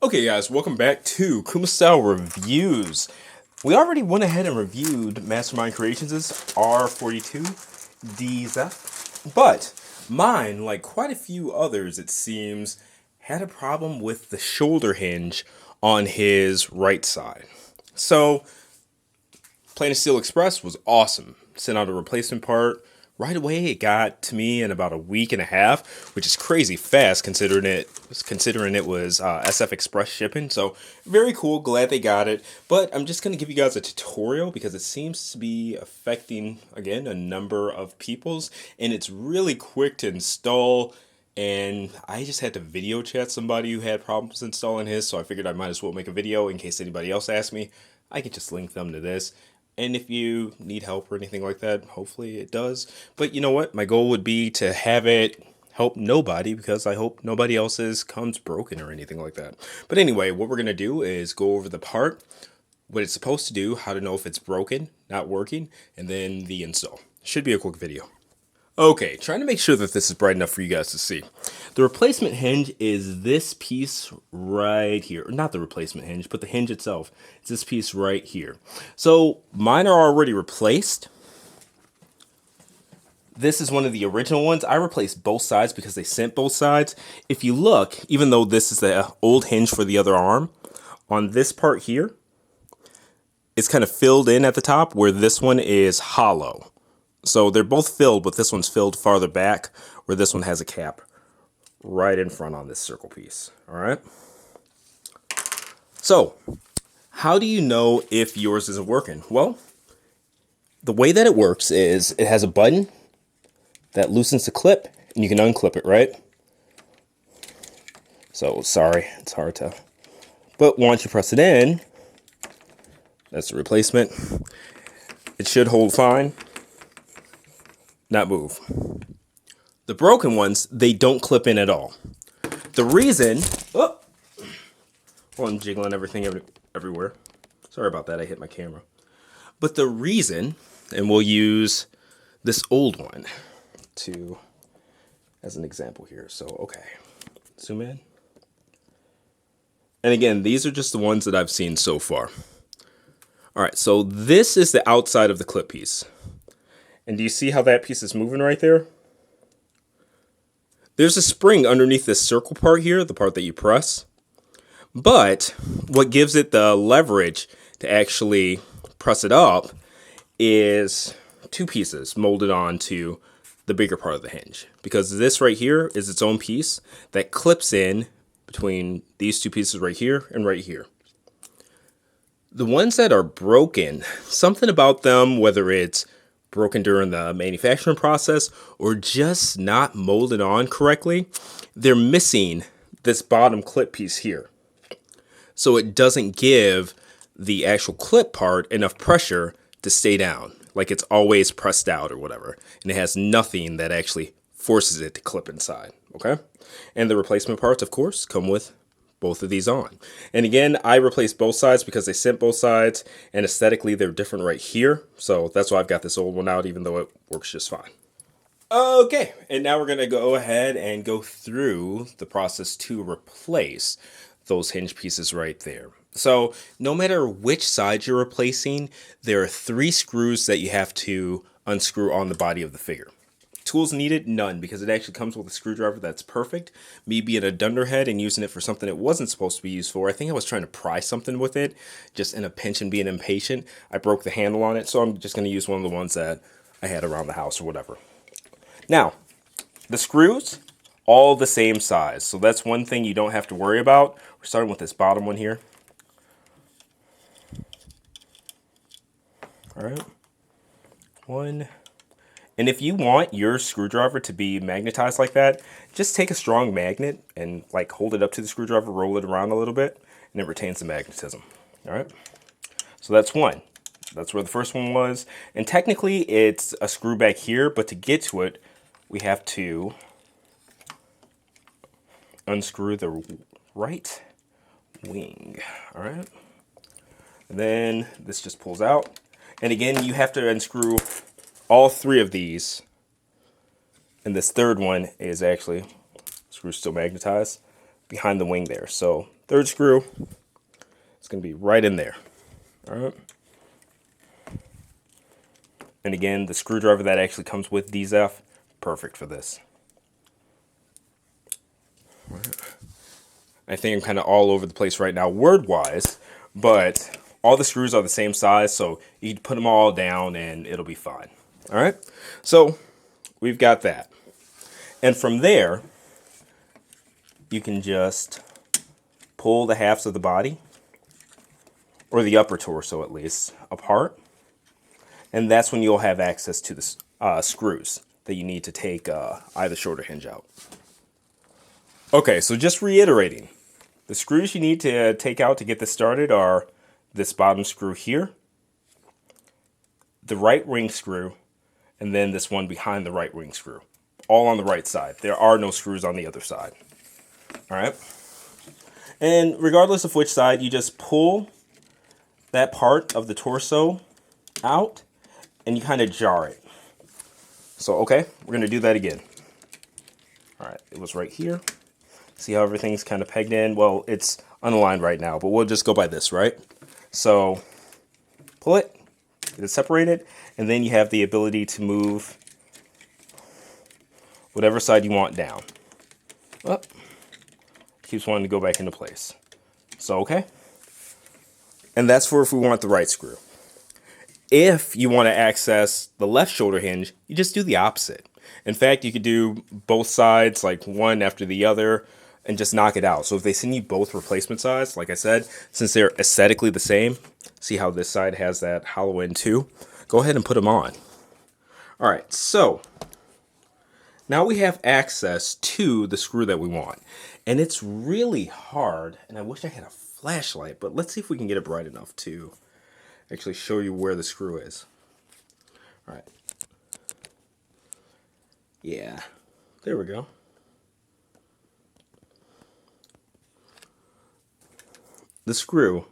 Okay guys, welcome back to Kuma Style Reviews. We already went ahead and reviewed Mastermind Creations' R-42 D-Zef, but mine, like quite a few others it seems, had a problem with the shoulder hinge on his right side. So, Plain Steel Express was awesome. Sent out a replacement part. Right away, it got to me in about a week and a half, which is crazy fast considering it was SF Express shipping. So very cool. Glad they got it. But I'm just gonna give you guys a tutorial because it seems to be affecting again a number of people's, and it's really quick to install. And I just had to video chat somebody who had problems installing his, so I figured I might as well make a video in case anybody else asks me. I could just link them to this. And if you need help or anything like that, hopefully it does. But you know what? My goal would be to have it help nobody because I hope nobody else's comes broken or anything like that. But anyway, what we're going to do is go over the part, what it's supposed to do, how to know if it's broken, not working, and then the install. Should be a quick video. Okay, trying to make sure that this is bright enough for you guys to see. The replacement hinge is this piece right here. Not the replacement hinge, but the hinge itself. It's this piece right here. So mine are already replaced. This is one of the original ones. I replaced both sides because they sent both sides. If you look, even though this is the old hinge for the other arm, on this part here, it's kind of filled in at the top where this one is hollow. So they're both filled, but this one's filled farther back where this one has a cap right in front on this circle piece. All right. So how do you know if yours isn't working? Well, the way that it works is it has a button that loosens the clip and you can unclip it, right? So sorry, it's hard to, but once you press it in, that's the replacement. It should hold fine. Not move. The broken ones, they don't clip in at all. The reason, oh, I'm jiggling everything everywhere. Sorry about that, I hit my camera. But the reason, and we'll use this old one as an example here. So, okay, zoom in. And again, these are just the ones that I've seen so far. All right, so this is the outside of the clip piece. And do you see how that piece is moving right there? There's a spring underneath this circle part here, the part that you press. But what gives it the leverage to actually press it up is two pieces molded onto the bigger part of the hinge. Because this right here is its own piece that clips in between these two pieces right here and right here. The ones that are broken, something about them, whether it's broken during the manufacturing process or just not molded on correctly, they're missing this bottom clip piece here. So it doesn't give the actual clip part enough pressure to stay down, like it's always pressed out or whatever. And it has nothing that actually forces it to clip inside, okay? And the replacement parts, of course, come with both of these on. And again, I replaced both sides because they sent both sides, and aesthetically they're different right here. So that's why I've got this old one out, even though it works just fine. Okay, and now we're gonna go ahead and go through the process to replace those hinge pieces right there. So no matter which side you're replacing, there are 3 screws that you have to unscrew on the body of the figure. Tools needed? None, because it actually comes with a screwdriver that's perfect. Me being a dunderhead and using it for something it wasn't supposed to be used for, I think I was trying to pry something with it, just in a pinch and being impatient. I broke the handle on it, so I'm just going to use one of the ones that I had around the house or whatever. Now, the screws, all the same size, so that's one thing you don't have to worry about. We're starting with this bottom one here. All right, one. And if you want your screwdriver to be magnetized like that, just take a strong magnet and like hold it up to the screwdriver, roll it around a little bit, and it retains the magnetism. All right. So that's one. That's where the first one was. And technically it's a screw back here, but to get to it, we have to unscrew the right wing. All right. And then this just pulls out. And again, you have to unscrew all 3 of these, and this third one is actually, screw still magnetized, behind the wing there. So third screw, it's going to be right in there. All right. And again, the screwdriver that actually comes with D-Zef, perfect for this. I think I'm kind of all over the place right now word-wise, but all the screws are the same size, so you can put them all down and it'll be fine. All right, so we've got that. And from there, you can just pull the halves of the body, or the upper torso at least, apart. And that's when you'll have access to the screws that you need to take either shoulder hinge out. Okay, so just reiterating, the screws you need to take out to get this started are this bottom screw here, the right ring screw, and then this one behind the right ring screw. All on the right side. There are no screws on the other side. All right? And regardless of which side, you just pull that part of the torso out and you kind of jar it. So, okay, we're going to do that again. All right, it was right here. See how everything's kind of pegged in? Well, it's unaligned right now, but we'll just go by this, right? So, pull it, get it separated, and then you have the ability to move whatever side you want down. Up. Keeps wanting to go back into place. So, okay. And that's for if we want the right screw. If you want to access the left shoulder hinge, you just do the opposite. In fact, you could do both sides, like one after the other, and just knock it out. So if they send you both replacement sides, like I said, since they're aesthetically the same, see how this side has that hollow end too? Go ahead and put them on. All right, so now we have access to the screw that we want. And it's really hard, and I wish I had a flashlight, but let's see if we can get it bright enough to actually show you where the screw is. All right. Yeah, there we go. The screw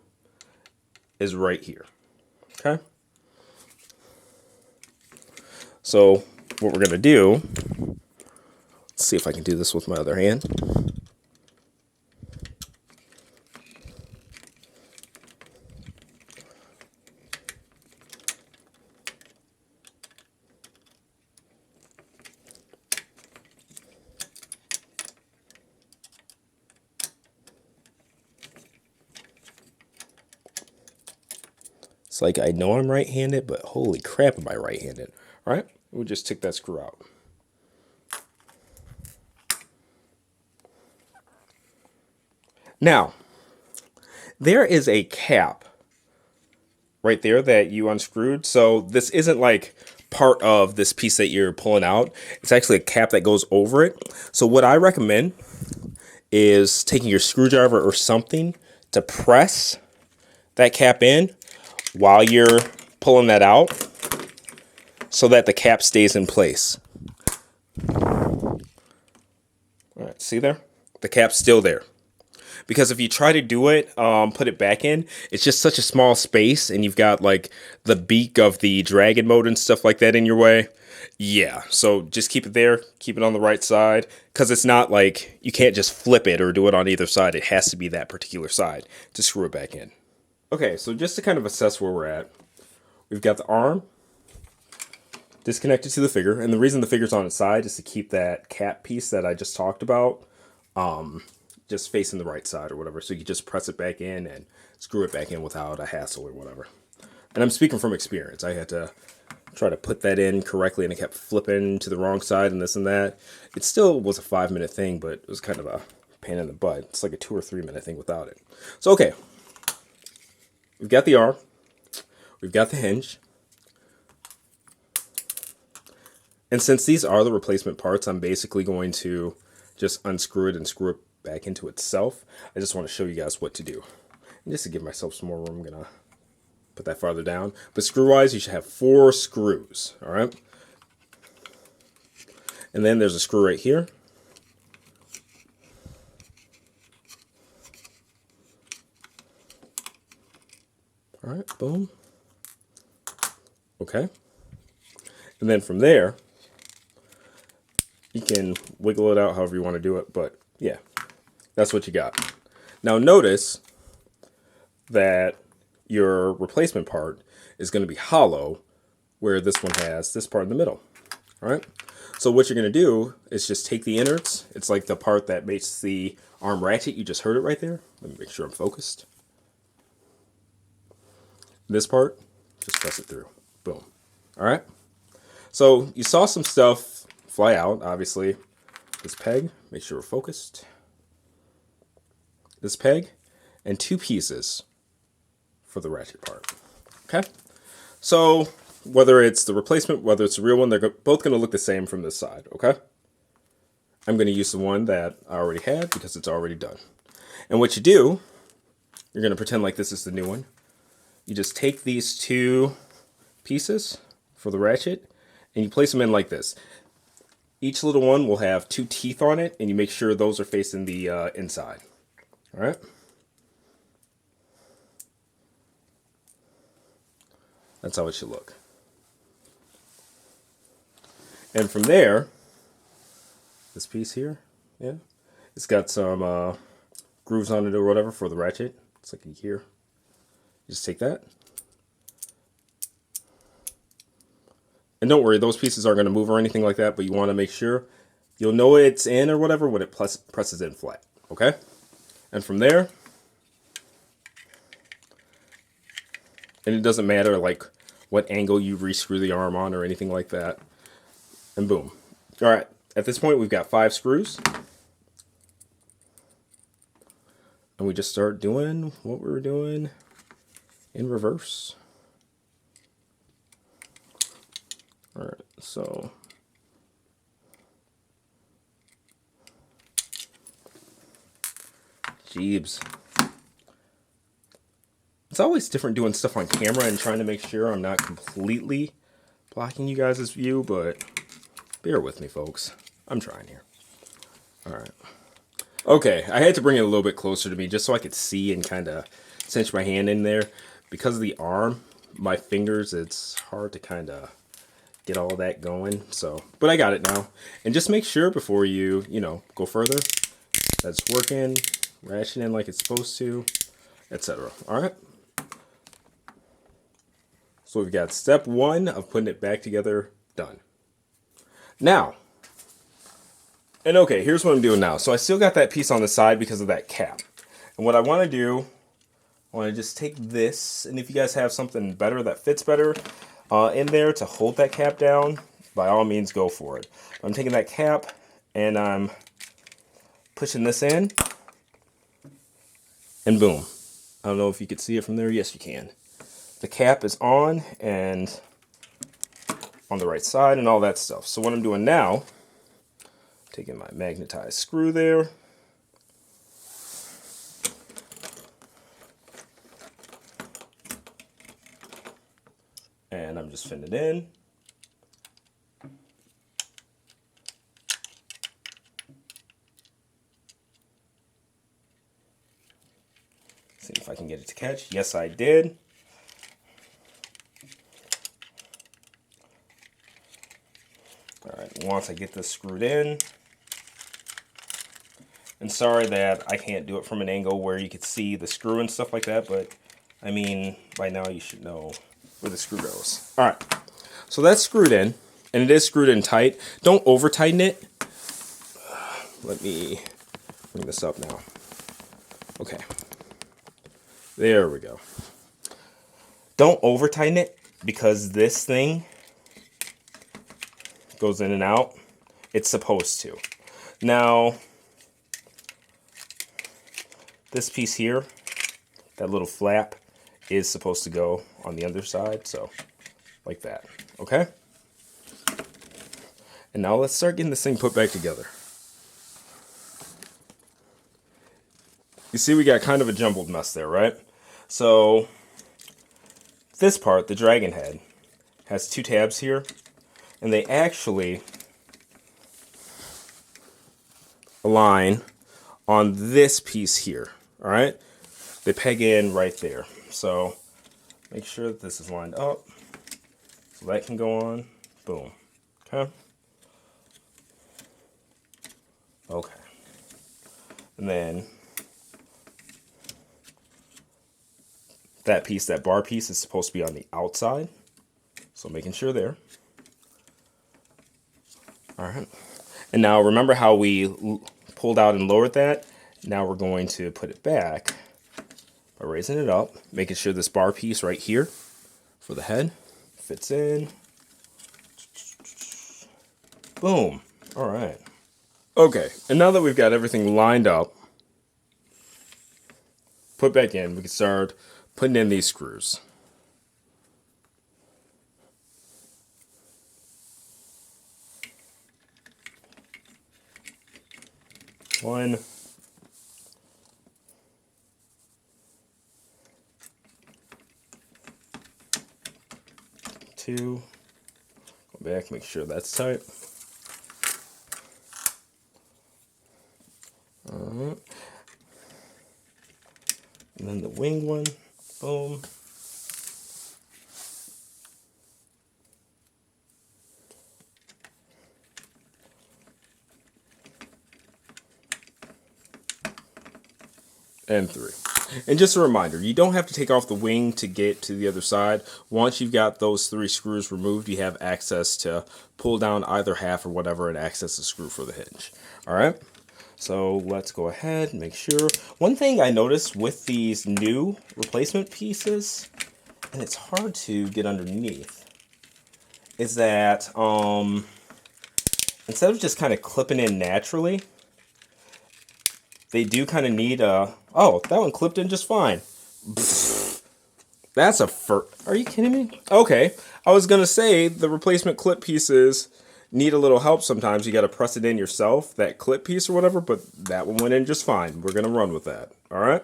is right here, okay? So what we're gonna do, let's see if I can do this with my other hand. It's like I know I'm right-handed, but holy crap, am I right-handed? All right, we'll just take that screw out. Now, there is a cap right there that you unscrewed. So this isn't like part of this piece that you're pulling out. It's actually a cap that goes over it. So what I recommend is taking your screwdriver or something to press that cap in while you're pulling that out so that the cap stays in place. All right, see there? The cap's still there. Because if you try to do it, put it back in, it's just such a small space and you've got like the beak of the dragon mode and stuff like that in your way. Yeah, so just keep it there, keep it on the right side, because it's not like you can't just flip it or do it on either side. It has to be that particular side to screw it back in. Okay, so just to kind of assess where we're at, we've got the arm disconnected to the figure, and the reason the figure's on its side is to keep that cap piece that I just talked about just facing the right side or whatever, so you can just press it back in and screw it back in without a hassle or whatever. And I'm speaking from experience. I had to try to put that in correctly, and it kept flipping to the wrong side and this and that. It still was a 5-minute thing, but it was kind of a pain in the butt. It's like a 2 or 3 minute thing without it. So, okay. We've got the arm. We've got the hinge. And since these are the replacement parts, I'm basically going to just unscrew it and screw it back into itself. I just want to show you guys what to do. And just to give myself some more room, I'm going to put that farther down. But screw-wise, you should have 4 screws, all right? And then there's a screw right here. All right, boom. Okay. And then from there, you can wiggle it out however you want to do it, but yeah, that's what you got. Now notice that your replacement part is going to be hollow, where this one has this part in the middle. All right. So what you're going to do is just take the innards. It's like the part that makes the arm ratchet. You just heard it right there. Let me make sure I'm focused. This part, just press it through. Boom. All right. So you saw some stuff fly out, obviously. This peg, make sure we're focused. This peg, and 2 pieces for the ratchet part. Okay. So whether it's the replacement, whether it's the real one, they're both going to look the same from this side. Okay. I'm going to use the one that I already had because it's already done. And what you do, you're going to pretend like this is the new one. You just take these 2 pieces for the ratchet and you place them in like this. Each little one will have 2 teeth on it, and you make sure those are facing the inside. All right. That's how it should look. And from there, this piece here, yeah, it's got some grooves on it or whatever for the ratchet. It's like here. You just take that. And don't worry, those pieces aren't going to move or anything like that, but you want to make sure you'll know it's in or whatever when it presses in flat. Okay? And from there, and it doesn't matter like what angle you re-screw the arm on or anything like that. And boom. All right. At this point, we've got 5 screws. And we just start doing what we were doing in reverse. All right, so Jeebs. It's always different doing stuff on camera and trying to make sure I'm not completely blocking you guys' view, but bear with me, folks. I'm trying here. All right. Okay, I had to bring it a little bit closer to me just so I could see and kind of cinch my hand in there. Because of the arm, my fingers, it's hard to kind of get all that going. So, but I got it now. And just make sure before you go further, that it's working, ratcheting like it's supposed to, etc. All right. So we've got step 1 of putting it back together done. Now, and okay, here's what I'm doing now. So I still got that piece on the side because of that cap. And what I want to do, I want to just take this, and if you guys have something better that fits better in there to hold that cap down, by all means go for it. I'm taking that cap and I'm pushing this in, and boom. I don't know if you could see it from there. Yes, you can. The cap is on and on the right side and all that stuff. So what I'm doing now, taking my magnetized screw there, and I'm just fitting it in. See if I can get it to catch. Yes, I did. All right, once I get this screwed in, and sorry that I can't do it from an angle where you could see the screw and stuff like that, but I mean, by now you should know where the screw goes. All right, so that's screwed in, and it is screwed in tight. Don't over tighten it. Let me bring this up now. Okay, there we go. Don't over tighten it because this thing goes in and out. It's supposed to. Now, this piece here, that little flap, is supposed to go on the underside, so like that, okay? And now let's start getting this thing put back together. You see we got kind of a jumbled mess there, right? So this part, the dragon head, has 2 tabs here, and they actually align on this piece here, all right? They peg in right there. So make sure that this is lined up so that can go on. Boom. Okay. Okay. And then that piece, that bar piece, is supposed to be on the outside. So making sure there. All right. And now remember how we pulled out and lowered that? Now we're going to put it back by raising it up, making sure this bar piece right here for the head fits in. Boom. All right. Okay, and now that we've got everything lined up, put back in, we can start putting in these screws. One. Two. Go back, make sure that's tight. And then the wing one, boom. And three. And just a reminder, you don't have to take off the wing to get to the other side. Once you've got those 3 screws removed, you have access to pull down either half or whatever and access the screw for the hinge. All right. So let's go ahead and make sure. One thing I noticed with these new replacement pieces, and it's hard to get underneath, is that instead of just kind of clipping in naturally, they do kind of need a... Oh, that one clipped in just fine. That's a Are you kidding me? Okay, I was going to say the replacement clip pieces need a little help sometimes. You got to press it in yourself, that clip piece or whatever, but that one went in just fine. We're going to run with that. All right?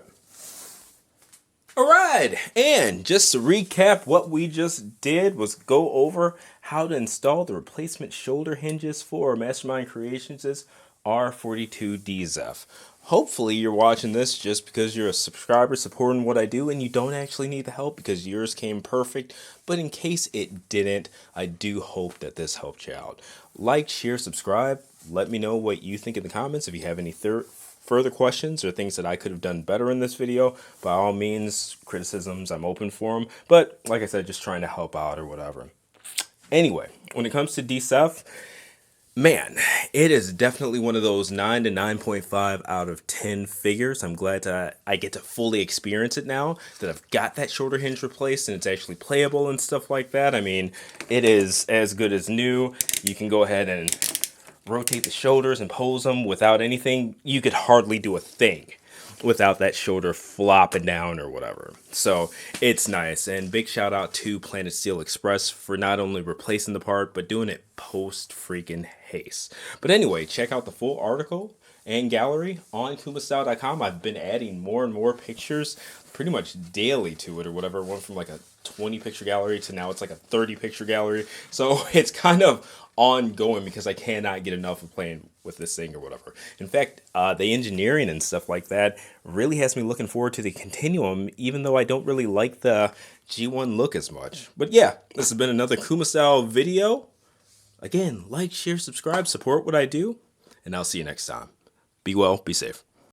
All right, and just to recap, what we just did was go over how to install the replacement shoulder hinges for Mastermind Creations' R-42 D-Zef. Hopefully you're watching this just because you're a subscriber supporting what I do and you don't actually need the help because yours came perfect. But in case it didn't, I do hope that this helped you out. Like, share, subscribe. Let me know what you think in the comments. If you have any further questions or things that I could have done better in this video, by all means, criticisms, I'm open for them. But like I said, just trying to help out or whatever. Anyway, when it comes to D-Zef, man, it is definitely one of those 9 to 9.5 out of 10 figures. I'm glad that I get to fully experience it now that I've got that shoulder hinge replaced and it's actually playable and stuff like that. I mean, it is as good as new. You can go ahead and rotate the shoulders and pose them without anything. You could hardly do a thing without that shoulder flopping down or whatever. So it's nice. And big shout out to Planet Steel Express for not only replacing the part, but doing it post freaking haste. But anyway, check out the full article and gallery on kumastyle.com. I've been adding more and more pictures pretty much daily to it or whatever. It went from like a 20 picture gallery to now it's like a 30 picture gallery. So it's kind of ongoing because I cannot get enough of playing with this thing or whatever. In fact, the engineering and stuff like that really has me looking forward to the Continuum, even though I don't really like the G1 look as much. But yeah, this has been another Kuma Style video. Again, like, share, subscribe, support what I do, and I'll see you next time. Be well, be safe.